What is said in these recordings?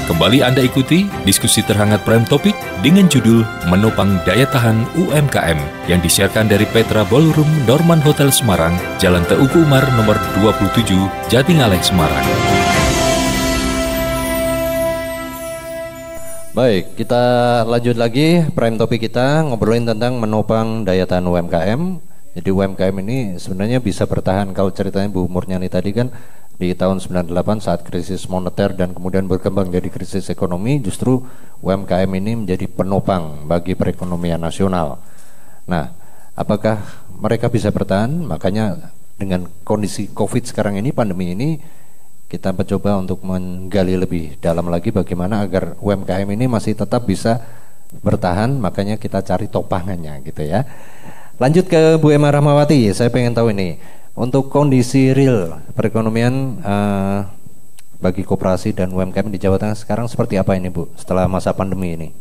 Kembali Anda ikuti diskusi terhangat Prime Topic dengan judul Menopang Daya Tahan UMKM yang disiarkan dari Petra Ballroom Dorman Hotel Semarang, Jalan Teuku Umar nomor 27, Jatingaleh, Semarang. Baik, kita lanjut lagi Prime Topic kita ngobrolin tentang menopang daya tahan UMKM. Jadi UMKM ini sebenarnya bisa bertahan, kalau ceritanya Bu Murniani tadi kan di tahun 98 saat krisis moneter dan kemudian berkembang jadi krisis ekonomi, justru UMKM ini menjadi penopang bagi perekonomian nasional. Nah, apakah mereka bisa bertahan? Makanya dengan kondisi COVID sekarang ini, pandemi ini, kita mencoba untuk menggali lebih dalam lagi bagaimana agar UMKM ini masih tetap bisa bertahan, makanya kita cari topangannya gitu ya. Lanjut ke Bu Emma Rahmawati, saya pengen tahu ini untuk kondisi real perekonomian bagi koperasi dan UMKM di Jawa Tengah sekarang seperti apa ini Bu setelah masa pandemi ini?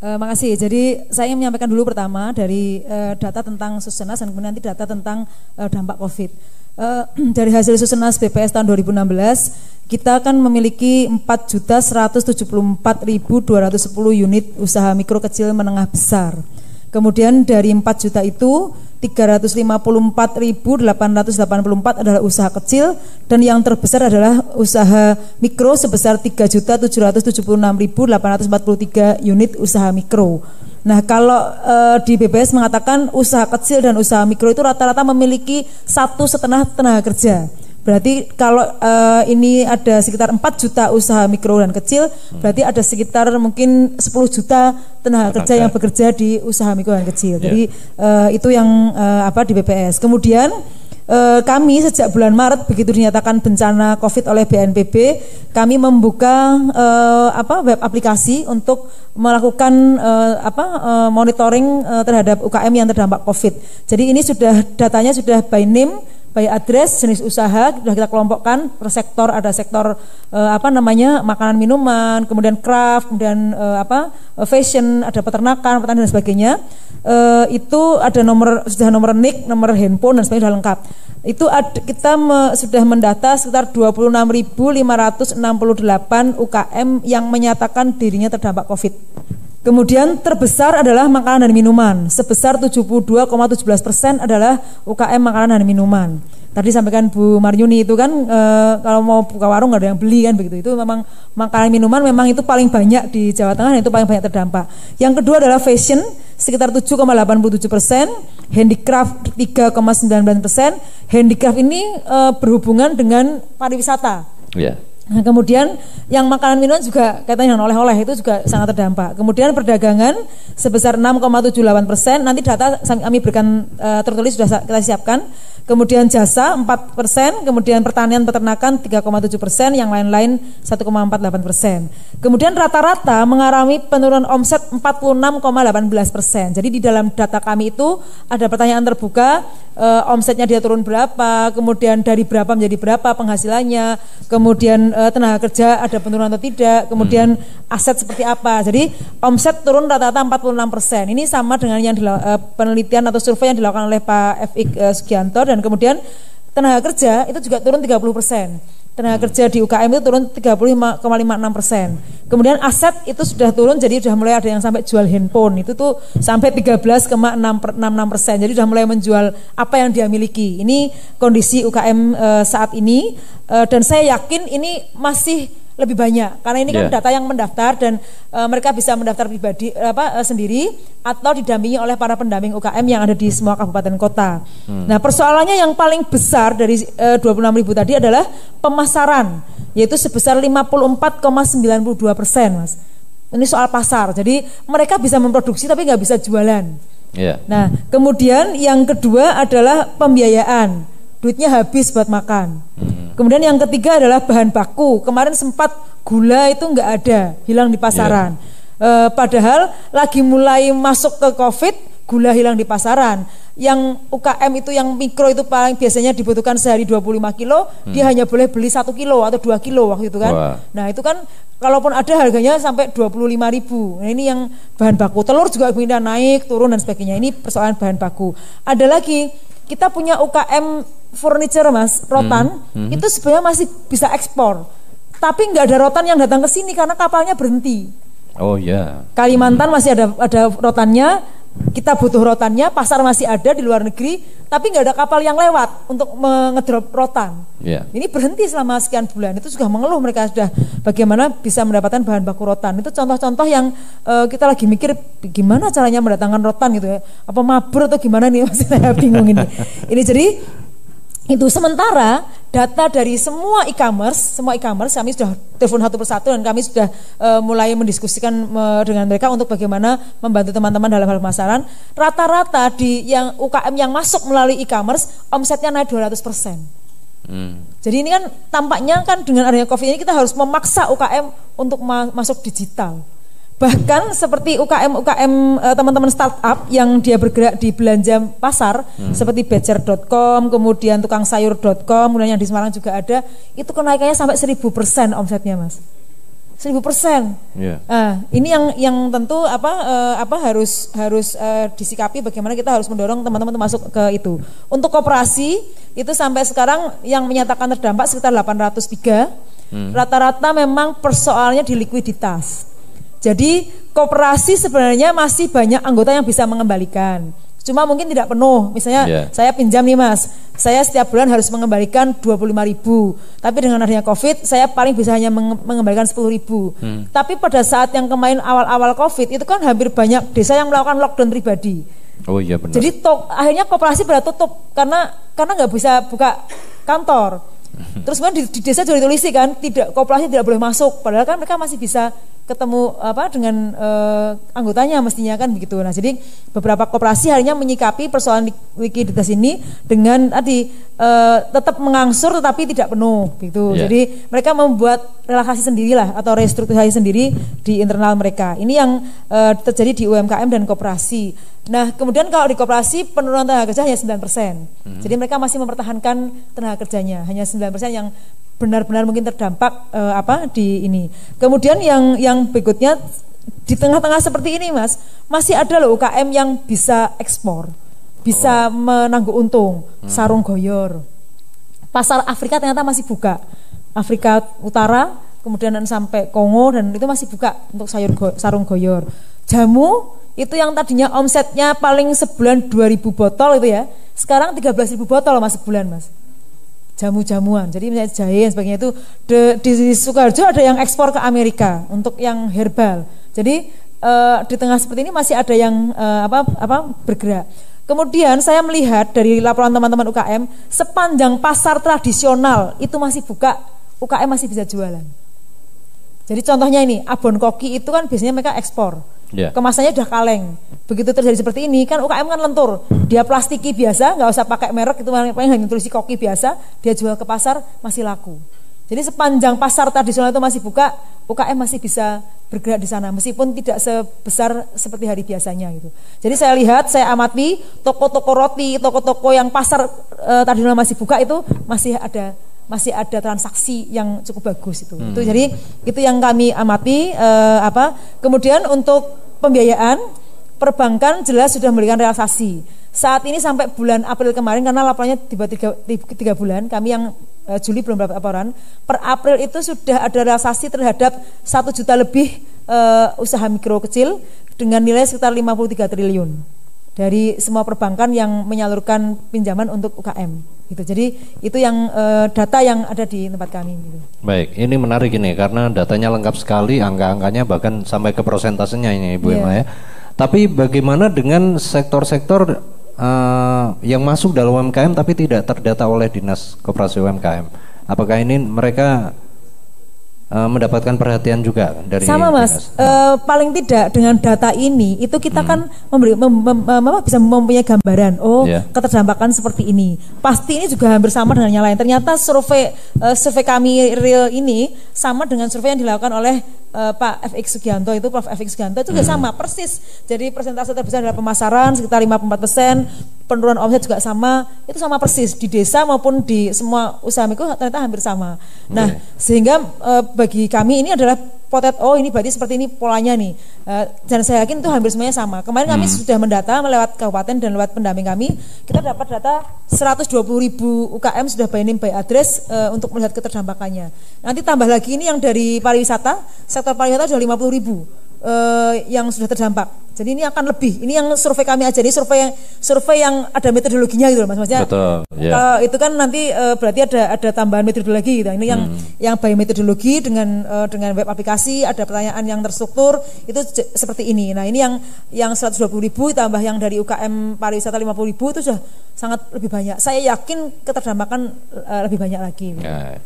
Makasih. Jadi saya ingin menyampaikan dulu pertama dari data tentang Susenas dan kemudian nanti data tentang dampak COVID. Dari hasil Susenas BPS tahun 2016 kita akan memiliki 4.174.210 unit usaha mikro kecil menengah besar. Kemudian dari 4 juta itu 354.884 adalah usaha kecil dan yang terbesar adalah usaha mikro sebesar 3.776.843 unit usaha mikro. Nah, kalau di BPS mengatakan usaha kecil dan usaha mikro itu rata-rata memiliki 1,5 tenaga kerja. Berarti kalau ini ada sekitar 4 juta usaha mikro dan kecil, berarti ada sekitar mungkin 10 juta tenaga kerja yang bekerja di usaha mikro dan kecil. Jadi itu yang di BPS. Kemudian kami sejak bulan Maret begitu dinyatakan bencana COVID oleh BNPB, kami membuka web aplikasi untuk melakukan monitoring terhadap UKM yang terdampak COVID. Jadi ini datanya sudah by name, by address, jenis usaha sudah kita kelompokkan per sektor. Ada sektor makanan minuman, kemudian craft, kemudian fashion, ada peternakan, pertanian dan sebagainya. Itu ada sudah nomor NIK, nomor handphone dan sebagainya sudah lengkap. Itu kita sudah mendata sekitar 26.568 UKM yang menyatakan dirinya terdampak COVID. Kemudian terbesar adalah makanan dan minuman, sebesar 72,17% adalah UKM makanan dan minuman. Tadi sampaikan Bu Maryuni itu kan kalau mau buka warung nggak ada yang beli kan begitu. Itu memang makanan minuman memang itu paling banyak di Jawa Tengah dan itu paling banyak terdampak. Yang kedua adalah fashion sekitar 7,87%, handicraft 3,99%. Handicraft ini berhubungan dengan pariwisata. Yeah. Nah, kemudian yang makanan minuman juga katanya oleh-oleh itu juga sangat terdampak. Kemudian perdagangan sebesar 6,78%. Nanti data kami berikan tertulis sudah kita siapkan. Kemudian jasa 4%, kemudian pertanian peternakan 3,7%, yang lain-lain 1,48%. Kemudian rata-rata mengalami penurunan omset 46,18%. Jadi di dalam data kami itu ada pertanyaan terbuka, omsetnya dia turun berapa, kemudian dari berapa menjadi berapa penghasilannya, kemudian tenaga kerja ada penurunan atau tidak, kemudian aset seperti apa. Jadi omset turun rata-rata 46%. Ini sama dengan yang penelitian atau survei yang dilakukan oleh Pak F.I. Sugianto. Dan kemudian tenaga kerja itu juga turun 30%. Tenaga kerja di UKM itu turun 35,56%. Kemudian aset itu sudah turun, jadi sudah mulai ada yang sampai jual handphone. Itu tuh sampai 13,66%. Jadi sudah mulai menjual apa yang dia miliki. Ini kondisi UKM saat ini, dan saya yakin ini masih lebih banyak karena ini kan data yang mendaftar dan mereka bisa mendaftar pribadi sendiri atau didampingi oleh para pendamping UKM yang ada di semua kabupaten kota. Nah, persoalannya yang paling besar dari 26.000 tadi adalah pemasaran, yaitu sebesar 54,92%, Mas. Ini soal pasar. Jadi mereka bisa memproduksi tapi nggak bisa jualan. Nah, kemudian yang kedua adalah pembiayaan. Duitnya habis buat makan. Kemudian yang ketiga adalah bahan baku. Kemarin sempat gula itu nggak ada, hilang di pasaran. Padahal lagi mulai masuk ke COVID, gula hilang di pasaran. Yang UKM itu yang mikro itu paling biasanya dibutuhkan sehari 25 kilo, dia hanya boleh beli 1 kilo atau 2 kilo waktu itu kan. Nah itu kan kalaupun ada harganya sampai 25.000. Nah ini yang bahan baku. Telur juga pindah naik, turun dan sebagainya. Ini persoalan bahan baku. Ada lagi, kita punya UKM furniture, Mas, rotan, itu sebenarnya masih bisa ekspor. tapi nggak ada rotan yang datang ke sini karena kapalnya berhenti. Oh ya. Kalimantan masih ada rotannya, kita butuh rotannya, pasar masih ada di luar negeri, tapi nggak ada kapal yang lewat untuk ngedrop rotan. Yeah. Ini berhenti selama sekian bulan, itu sudah mengeluh mereka sudah bagaimana bisa mendapatkan bahan baku rotan. Itu contoh-contoh yang kita lagi mikir gimana caranya mendatangkan rotan gitu ya. Apa mabur atau gimana nih, saya bingung ini. Ini jadi itu sementara data dari semua e-commerce kami sudah telepon satu persatu dan kami sudah mulai mendiskusikan dengan mereka untuk bagaimana membantu teman-teman dalam hal pemasaran. Rata-rata di yang UKM yang masuk melalui e-commerce omsetnya naik 200%. Jadi ini kan tampaknya kan dengan adanya COVID ini kita harus memaksa UKM untuk masuk digital. Bahkan seperti UKM teman-teman startup yang dia bergerak di belanja pasar seperti becer.com, kemudian tukangsayur.com, kemudian yang di Semarang juga ada, itu kenaikannya sampai 1000% omsetnya, Mas. 1000%. Yeah. Ini yang tentu harus disikapi bagaimana kita harus mendorong teman-teman masuk ke itu. Untuk koperasi itu sampai sekarang yang menyatakan terdampak sekitar 803. Rata-rata memang persoalannya di likuiditas. Jadi koperasi sebenarnya masih banyak anggota yang bisa mengembalikan. Cuma mungkin tidak penuh. Misalnya saya pinjam nih Mas, saya setiap bulan harus mengembalikan 25.000. Tapi dengan adanya COVID, saya paling bisa hanya mengembalikan 10.000. Tapi pada saat yang kemarin awal-awal COVID, itu kan hampir banyak desa yang melakukan lockdown pribadi. Oh iya benar. Jadi akhirnya koperasi pada tutup karena nggak bisa buka kantor. Terus kemudian di desa juga ditulis kan, koperasi tidak boleh masuk. Padahal kan mereka masih bisa ketemu dengan anggotanya mestinya kan begitu. Nah jadi beberapa koperasi akhirnya menyikapi persoalan likuiditas ini dengan tadi tetap mengangsur tetapi tidak penuh gitu. Jadi mereka membuat relaksasi sendirilah atau restrukturisasi sendiri di internal mereka. Ini yang terjadi di UMKM dan koperasi. Nah kemudian kalau di koperasi penurunan tenaga kerja hanya 9%. Jadi mereka masih mempertahankan tenaga kerjanya hanya 9% yang benar-benar mungkin terdampak di ini. Kemudian yang berikutnya di tengah-tengah seperti ini Mas, masih ada loh UKM yang bisa ekspor, bisa menangguh untung, sarung goyor. Pasar Afrika ternyata masih buka, Afrika Utara, kemudian sampai Kongo dan itu masih buka untuk sarung goyor. Jamu itu yang tadinya omsetnya paling sebulan 2.000 botol itu ya, sekarang 13.000 botol Mas sebulan Mas. Jamu-jamuan, jadi misalnya jahe dan sebagainya itu di Sukoharjo ada yang ekspor ke Amerika untuk yang herbal. Jadi di tengah seperti ini masih ada yang bergerak. Kemudian saya melihat dari laporan teman-teman UKM sepanjang pasar tradisional itu masih buka, UKM masih bisa jualan. Jadi contohnya ini Abon Koki itu kan biasanya mereka ekspor. Kemasannya udah kaleng. Begitu terjadi seperti ini kan UKM kan lentur. Dia plastiki biasa, nggak usah pakai merek, itu paling hanya tulis koki biasa, dia jual ke pasar masih laku. Jadi sepanjang pasar tradisional itu masih buka, UKM masih bisa bergerak di sana meskipun tidak sebesar seperti hari biasanya gitu. Jadi saya amati toko-toko roti, toko-toko yang pasar tradisional masih buka itu masih ada transaksi yang cukup bagus itu. Jadi itu yang kami amati. Kemudian untuk pembiayaan, perbankan jelas sudah memberikan relaksasi. Saat ini sampai bulan April kemarin karena laporannya tiba 3 bulan, kami yang Juli belum dapat laporan. Per April itu sudah ada relaksasi terhadap 1 juta lebih usaha mikro kecil dengan nilai sekitar 53 triliun dari semua perbankan yang menyalurkan pinjaman untuk UKM. Gitu. Jadi itu yang data yang ada di tempat kami. Gitu. Baik, ini menarik ini karena datanya lengkap sekali, angka-angkanya bahkan sampai ke persentasenya ini Ibu Emma ya. Tapi bagaimana dengan sektor-sektor yang masuk dalam UMKM tapi tidak terdata oleh Dinas Koperasi UMKM? Apakah ini mereka mendapatkan perhatian juga dari sama Mas, paling tidak dengan data ini itu kita kan bisa mempunyai gambaran keterdampakan seperti ini. Pasti ini juga hampir sama dengan yang lain. Ternyata survei kami real ini sama dengan survei yang dilakukan oleh Pak FX Sugianto itu, Prof FX Sugianto itu juga sama persis. Jadi persentase terbesar adalah pemasaran sekitar 54%, penurunan omset juga sama, itu sama persis di desa maupun di semua usaha mikro ternyata hampir sama. Nah, sehingga bagi kami ini adalah potret, oh ini berarti seperti ini polanya nih. Dan saya yakin itu hampir semuanya sama. Kemarin kami sudah mendata lewat kabupaten dan lewat pendamping kami, kita dapat data 120.000 UKM sudah by name by address untuk melihat keterdampakannya. Nanti tambah lagi ini yang dari pariwisata, sektor pariwisata sudah 50.000 yang sudah terdampak. Jadi ini akan lebih. Ini yang survei kami aja. Ini survei yang ada metodologinya gitu, Mas. Maksudnya betul, yeah. Itu kan nanti berarti ada tambahan metodologi gitu. Ini yang by metodologi dengan web aplikasi, ada pertanyaan yang terstruktur itu seperti ini. Nah, ini yang 120.000 tambah yang dari UKM pariwisata 50.000 itu sudah sangat lebih banyak. Saya yakin keterdampakan lebih banyak lagi. Ya.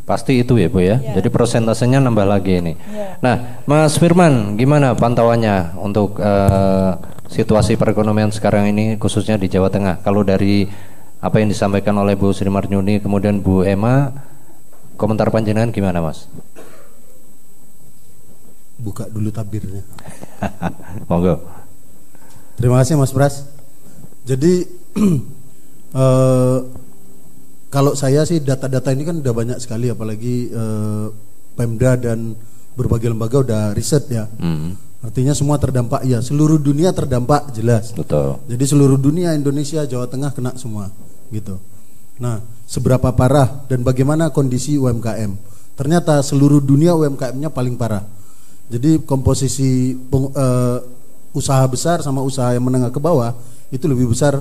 Pasti itu ya Bu ya. Jadi persentasenya nambah lagi ini. Nah, Mas Firman, gimana pantauannya untuk situasi perekonomian sekarang ini khususnya di Jawa Tengah? Kalau dari apa yang disampaikan oleh Bu Sri Marjuni kemudian Bu Emma, komentar panjenengan gimana Mas? Buka dulu tabirnya. Monggo. Terima kasih Mas Pras. Jadi kalau saya sih data-data ini kan udah banyak sekali, apalagi Pemda dan berbagai lembaga udah riset ya. Artinya semua terdampak ya, seluruh dunia terdampak jelas. Betul. Jadi seluruh dunia, Indonesia, Jawa Tengah kena semua gitu. Nah, seberapa parah dan bagaimana kondisi UMKM? Ternyata seluruh dunia UMKM-nya paling parah. Jadi komposisi usaha besar sama usaha yang menengah ke bawah itu lebih besar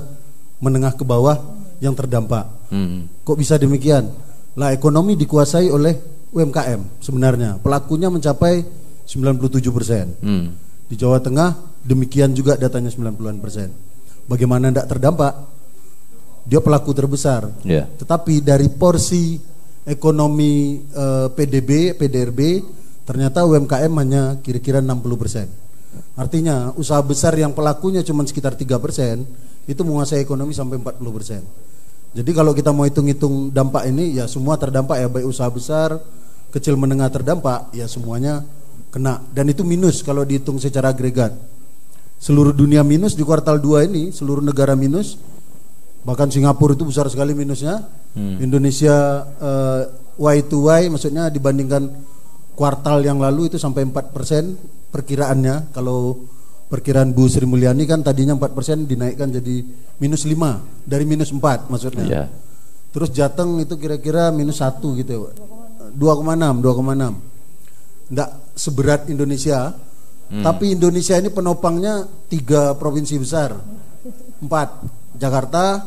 menengah ke bawah yang terdampak. Kok bisa demikian? Lah, ekonomi dikuasai oleh UMKM sebenarnya. Pelakunya mencapai 97%. Di Jawa Tengah demikian juga datanya 90%. Bagaimana tidak terdampak? Dia pelaku terbesar. Tetapi dari porsi ekonomi PDB, PDRB, ternyata UMKM hanya kira-kira 60%. Artinya usaha besar yang pelakunya cuma sekitar 3% itu menguasai ekonomi sampai 40%. Jadi kalau kita mau hitung-hitung dampak ini, ya semua terdampak ya, baik usaha besar, kecil menengah terdampak, ya semuanya kena. Dan itu minus kalau dihitung secara agregat. Seluruh dunia minus di kuartal 2 ini, seluruh negara minus. Bahkan Singapura itu besar sekali minusnya. Indonesia Y2Y, maksudnya dibandingkan kuartal yang lalu itu sampai 4% perkiraannya. Kalau perkiraan Bu Sri Mulyani kan tadinya 4% dinaikkan jadi minus 5 dari minus 4 maksudnya. Terus Jateng itu kira-kira minus 1 gitu ya, 2,6. Nggak seberat Indonesia, tapi Indonesia ini penopangnya 3 provinsi besar, 4, Jakarta,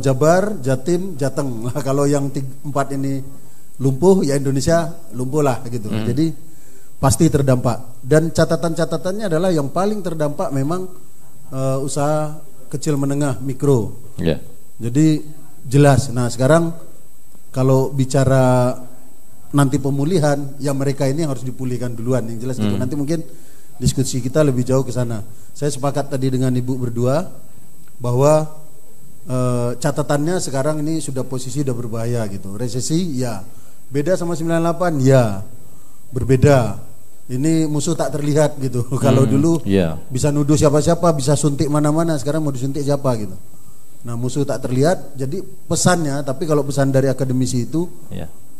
Jabar, Jatim, Jateng. Nah, kalau yang 4 ini lumpuh, ya Indonesia lumpuh lah gitu. Jadi pasti terdampak. Dan catatan-catatannya adalah yang paling terdampak memang usaha kecil menengah mikro. Jadi jelas. Nah, sekarang kalau bicara nanti pemulihan, ya mereka ini harus dipulihkan duluan, yang jelas gitu. Nanti mungkin diskusi kita lebih jauh ke sana. Saya sepakat tadi dengan Ibu berdua bahwa catatannya sekarang ini sudah posisi udah berbahaya gitu. Resesi ya, beda sama 98 ya, berbeda. Ini musuh tak terlihat gitu. Kalau dulu bisa nuduh siapa-siapa, bisa suntik mana-mana, sekarang mau disuntik siapa gitu. Nah, musuh tak terlihat. Jadi pesannya, tapi kalau pesan dari akademisi itu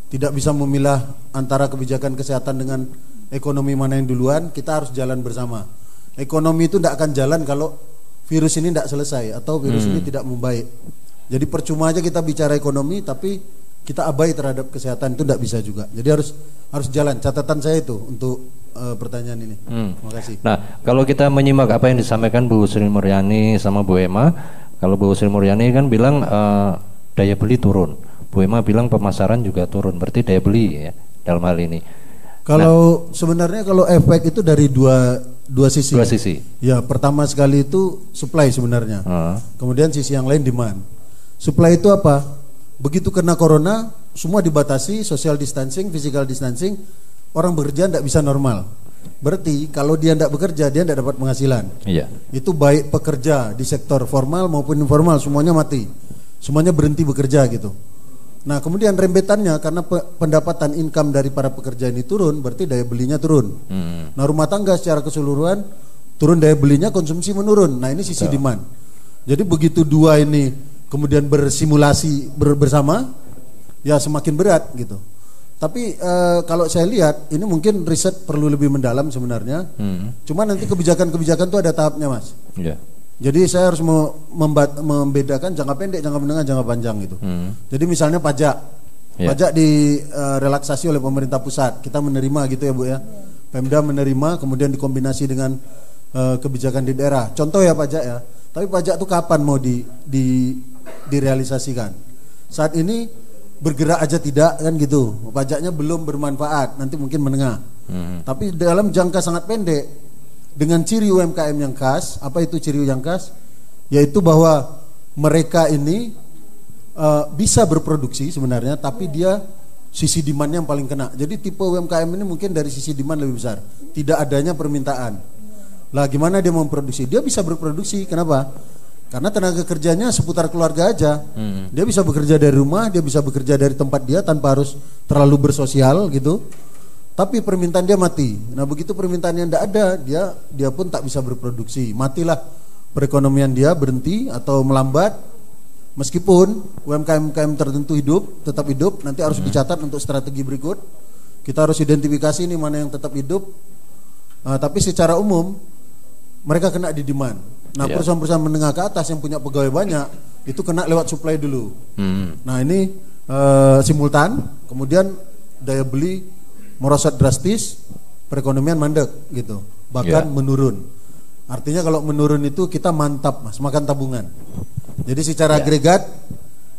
tidak bisa memilah antara kebijakan kesehatan dengan ekonomi mana yang duluan. Kita harus jalan bersama. Ekonomi itu tidak akan jalan kalau virus ini tidak selesai atau virus ini tidak membaik. Jadi percuma aja kita bicara ekonomi tapi kita abai terhadap kesehatan, itu tidak bisa juga. Jadi harus jalan. Catatan saya itu untuk pertanyaan ini. Terima kasih. Nah, kalau kita menyimak apa yang disampaikan Bu Sri Mulyani sama Bu Emma, kalau Bu Sri Mulyani kan bilang daya beli turun, Bu Emma bilang pemasaran juga turun, berarti daya beli ya dalam hal ini. Kalau sebenarnya kalau efek itu dari dua sisi. Dua sisi. Ya, pertama sekali itu supply sebenarnya. Kemudian sisi yang lain demand. Supply itu apa? Begitu kena corona, semua dibatasi, social distancing, physical distancing. Orang bekerja tidak bisa normal. Berarti kalau dia tidak bekerja, dia tidak dapat penghasilan. Itu baik pekerja di sektor formal maupun informal, semuanya mati. Semuanya berhenti bekerja gitu. Nah, kemudian rembetannya karena pendapatan income dari para pekerja ini turun, berarti daya belinya turun. Nah, rumah tangga secara keseluruhan turun daya belinya, konsumsi menurun. Nah, ini sisi demand. Jadi begitu dua ini kemudian bersimulasi bersama, ya semakin berat gitu. Tapi kalau saya lihat ini mungkin riset perlu lebih mendalam sebenarnya. Cuma nanti kebijakan-kebijakan itu ada tahapnya, Mas. Ya. Jadi saya harus membedakan jangka pendek, jangka menengah, jangka panjang gitu. Jadi misalnya pajak. Pajak direlaksasi oleh pemerintah pusat. Kita menerima gitu ya Bu ya. Pemda menerima kemudian dikombinasi dengan kebijakan di daerah. Contoh ya pajak ya. Tapi pajak itu kapan mau direalisasikan? Saat ini bergerak aja tidak kan gitu. Pajaknya belum bermanfaat, nanti mungkin menengah. Tapi dalam jangka sangat pendek dengan ciri UMKM yang khas. Apa itu ciri yang khas? Yaitu bahwa mereka ini bisa berproduksi sebenarnya, tapi dia sisi demand yang paling kena. Jadi tipe UMKM ini mungkin dari sisi demand lebih besar, tidak adanya permintaan. Lah gimana dia mau memproduksi? Dia bisa berproduksi, kenapa? Karena tenaga kerjanya seputar keluarga aja. Dia bisa bekerja dari rumah, dia bisa bekerja dari tempat dia tanpa harus terlalu bersosial gitu. Tapi permintaan dia mati. Nah begitu permintaannya tidak ada, dia pun tak bisa berproduksi. Matilah perekonomian dia, berhenti atau melambat. Meskipun UMKM tertentu tetap hidup, nanti harus dicatat untuk strategi berikut. Kita harus identifikasi nih mana yang tetap hidup. Tapi secara umum mereka kena di demand. Nah perusahaan-perusahaan menengah ke atas yang punya pegawai banyak itu kena lewat supply dulu. Nah ini simultan, kemudian daya beli merosot drastis, perekonomian mandek gitu, bahkan menurun. Artinya kalau menurun itu kita mantap Mas, makan tabungan. Jadi secara agregat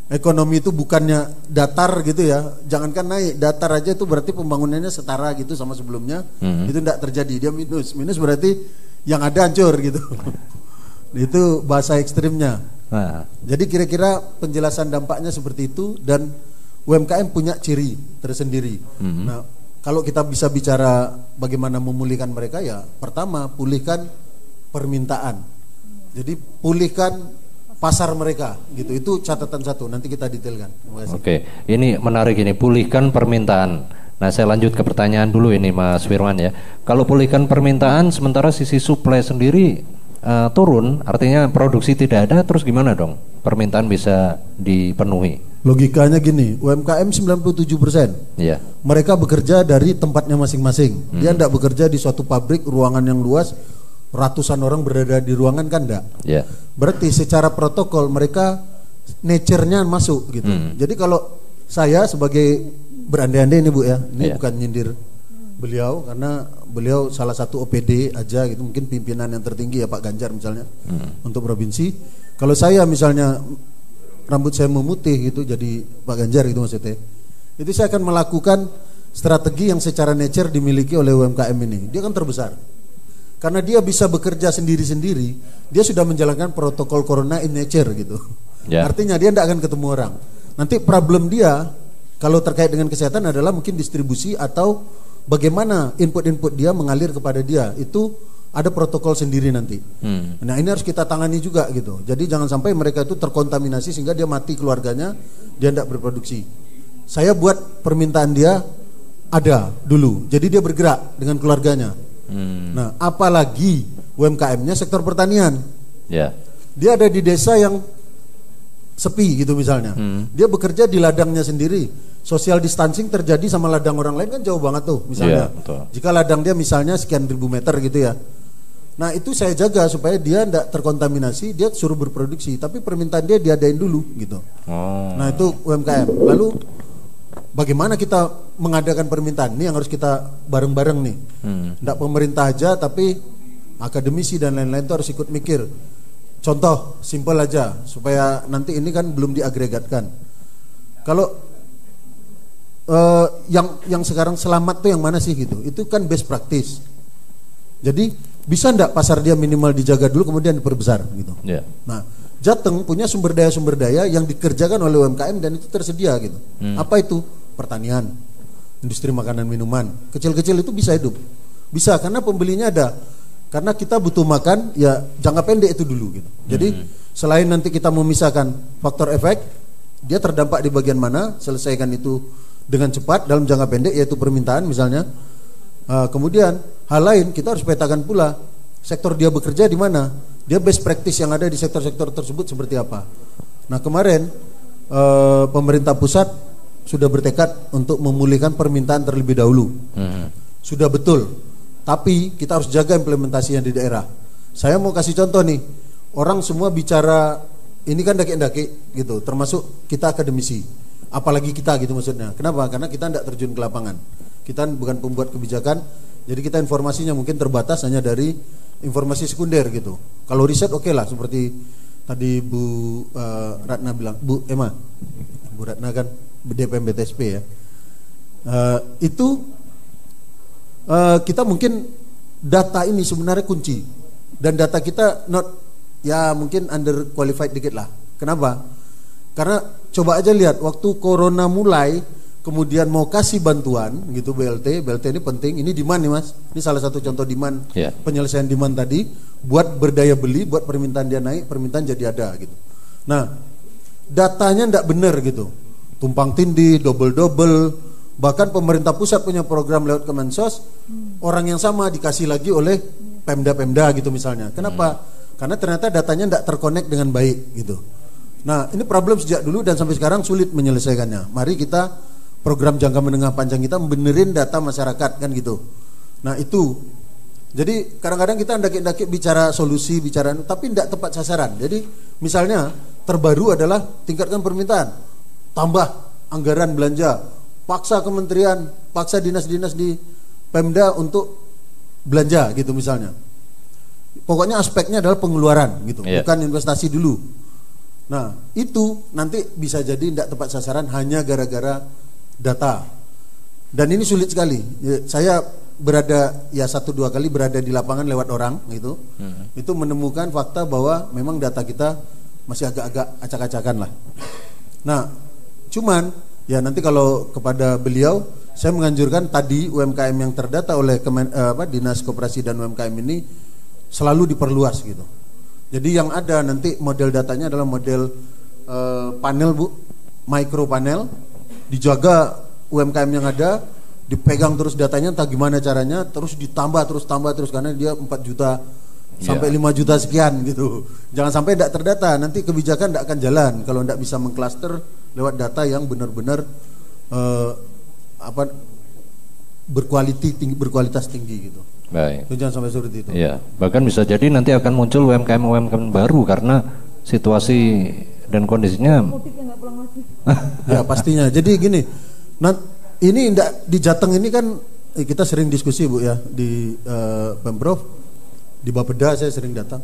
ekonomi itu bukannya datar gitu ya, jangankan naik, datar aja itu berarti pembangunannya setara gitu sama sebelumnya. Itu tidak terjadi, dia minus berarti yang ada hancur gitu. Itu bahasa ekstrimnya. Jadi kira-kira penjelasan dampaknya seperti itu, dan UMKM punya ciri tersendiri. Nah kalau kita bisa bicara bagaimana memulihkan mereka, ya pertama pulihkan permintaan. Jadi pulihkan pasar mereka gitu. Itu catatan satu, nanti kita detailkan. Oke, ini menarik ini, pulihkan permintaan. Nah saya lanjut ke pertanyaan dulu ini Mas Firman ya. Kalau pulihkan permintaan sementara sisi supply sendiri turun, artinya produksi tidak ada, terus gimana dong permintaan bisa dipenuhi? Logikanya gini, UMKM 97%. Iya. Mereka bekerja dari tempatnya masing-masing. Dia tidak bekerja di suatu pabrik, ruangan yang luas, ratusan orang berada di ruangan, kan enggak. Yeah. Berarti secara protokol mereka nature-nya masuk gitu. Jadi kalau saya sebagai berandai-andai ini Bu ya, ini bukan nyindir beliau, karena beliau salah satu OPD aja gitu, mungkin pimpinan yang tertinggi ya Pak Ganjar misalnya untuk provinsi. Kalau saya misalnya rambut saya memutih gitu jadi Pak Ganjar gitu maksudnya, itu saya akan melakukan strategi yang secara nature dimiliki oleh UMKM ini. Dia kan terbesar. Karena dia bisa bekerja sendiri-sendiri, dia sudah menjalankan protokol corona in nature gitu. Artinya dia tidak akan ketemu orang. Nanti problem dia kalau terkait dengan kesehatan adalah mungkin distribusi atau bagaimana input-input dia mengalir kepada dia. Itu ada protokol sendiri nanti. Nah ini harus kita tangani juga gitu. Jadi jangan sampai mereka itu terkontaminasi sehingga dia mati keluarganya, dia tidak berproduksi. Saya buat permintaan dia ada dulu, jadi dia bergerak dengan keluarganya. Nah, apalagi UMKM-nya sektor pertanian. Dia ada di desa yang sepi gitu misalnya. Dia bekerja di ladangnya sendiri. Social distancing terjadi sama ladang orang lain kan jauh banget tuh misalnya. Jika ladang dia misalnya sekian ribu meter gitu ya. Nah, itu saya jaga supaya dia tidak terkontaminasi, dia suruh berproduksi, tapi permintaan dia diadain dulu gitu. Nah, itu UMKM. Lalu bagaimana kita mengadakan permintaan? Ini yang harus kita bareng-bareng nih. Tidak pemerintah aja, tapi akademisi dan lain-lain itu harus ikut mikir. Contoh simpel aja supaya nanti ini kan belum diagregatkan. Kalau yang sekarang selamat tuh yang mana sih gitu? Itu kan best practice. Jadi bisa enggak pasar dia minimal dijaga dulu kemudian diperbesar gitu. Nah, Jateng punya sumber daya yang dikerjakan oleh UMKM dan itu tersedia gitu. Apa itu? Pertanian, industri makanan minuman, kecil-kecil itu bisa hidup. Bisa karena pembelinya ada. Karena kita butuh makan ya jangka pendek itu dulu gitu. Jadi selain nanti kita memisahkan faktor efek, dia terdampak di bagian mana, selesaikan itu dengan cepat dalam jangka pendek yaitu permintaan misalnya. Kemudian hal lain kita harus petakan pula sektor dia bekerja di mana, dia best practice yang ada di sektor-sektor tersebut seperti apa. Nah kemarin pemerintah pusat sudah bertekad untuk memulihkan permintaan terlebih dahulu. Sudah betul. Tapi kita harus jaga implementasinya di daerah. Saya mau kasih contoh nih. Orang semua bicara ini kan daki-daki gitu, termasuk kita akademisi. Apalagi kita gitu maksudnya. Kenapa? Karena kita tidak terjun ke lapangan. Kita bukan pembuat kebijakan. Jadi kita informasinya mungkin terbatas hanya dari informasi sekunder gitu. Kalau riset oke lah, seperti tadi Bu Ratna bilang, Bu Ratna kan DPM BTSP ya. Itu kita mungkin data ini sebenarnya kunci, dan data kita mungkin under qualified dikit lah. Kenapa? Karena coba aja lihat waktu corona mulai, kemudian mau kasih bantuan gitu, BLT ini penting, ini demand nih Mas, ini salah satu contoh demand, penyelesaian demand tadi, buat berdaya beli, buat permintaan dia naik, permintaan jadi ada gitu. Nah, datanya ndak benar gitu, tumpang tindih, double, bahkan pemerintah pusat punya program lewat Kemensos, orang yang sama dikasih lagi oleh Pemda gitu misalnya. Kenapa? Karena ternyata datanya ndak terkonek dengan baik gitu. Nah, ini problem sejak dulu dan sampai sekarang sulit menyelesaikannya. Mari kita program jangka menengah panjang kita benerin data masyarakat kan gitu. Nah itu, jadi kadang-kadang kita ndaki-ndaki bicara solusi, tapi tidak tepat sasaran. Jadi misalnya terbaru adalah tingkatkan permintaan, tambah anggaran belanja, paksa kementerian, paksa dinas-dinas di Pemda untuk belanja gitu misalnya. Pokoknya aspeknya adalah pengeluaran gitu, bukan investasi dulu. Nah itu nanti bisa jadi tidak tepat sasaran hanya gara-gara data, dan ini sulit sekali. Saya berada 1-2 kali berada di lapangan lewat orang gitu, itu menemukan fakta bahwa memang data kita masih agak-agak acak-acakan lah. Nah, cuman ya nanti kalau kepada beliau saya menganjurkan tadi UMKM yang terdata oleh Dinas Koperasi dan UMKM ini selalu diperluas gitu. Jadi yang ada nanti model datanya adalah model panel Bu, micro panel. Dijaga UMKM yang ada, dipegang terus datanya, entah gimana caranya, terus ditambah terus karena dia 4 juta sampai 5 juta sekian gitu. Jangan sampai tidak terdata, nanti kebijakan tidak akan jalan kalau tidak bisa mengklaster lewat data yang benar-benar berkualitas tinggi gitu. Baik. Jangan sampai seperti itu. Iya, bahkan bisa jadi nanti akan muncul UMKM baru karena situasi dan kondisinya. Ya pastinya. Jadi gini, ini di Jateng ini kan kita sering diskusi Bu ya di Pemprov, di Bapeda saya sering datang.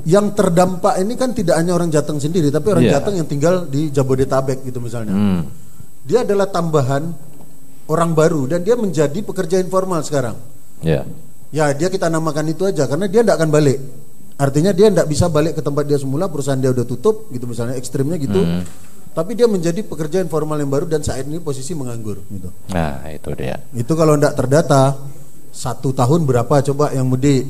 Yang terdampak ini kan tidak hanya orang Jateng sendiri, tapi orang Jateng yang tinggal di Jabodetabek gitu misalnya. Dia adalah tambahan orang baru dan dia menjadi pekerja informal sekarang. Ya dia kita namakan itu aja karena dia tidak akan balik. Artinya dia tidak bisa balik ke tempat dia semula, perusahaan dia udah tutup gitu misalnya, ekstrimnya gitu. Tapi dia menjadi pekerja informal yang baru dan saat ini posisi menganggur gitu. Nah itu dia. Itu kalau tidak terdata 1 tahun berapa coba yang mudik?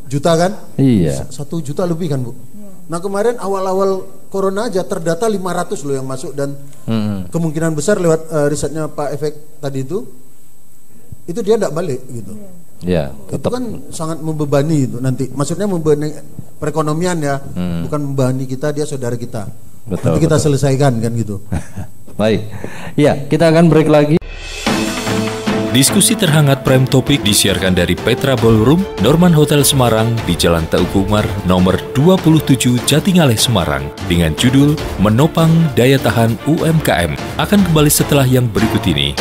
Juta kan? Iya. 1 juta lebih kan Bu. Nah kemarin awal-awal corona aja terdata 500 loh yang masuk dan kemungkinan besar lewat risetnya Pak Efek tadi itu dia tidak balik gitu. Ya, itu kan sangat membebani itu nanti. Maksudnya membebani perekonomian ya, bukan membebani kita, dia saudara kita. Nanti kita selesaikan kan gitu. Baik. Ya, kita akan break lagi. Diskusi terhangat Prime Topic disiarkan dari Petra Ballroom, Norman Hotel Semarang di Jalan Teuku Umar nomor 27 Jatingaleh Semarang dengan judul Menopang Daya Tahan UMKM akan kembali setelah yang berikut ini.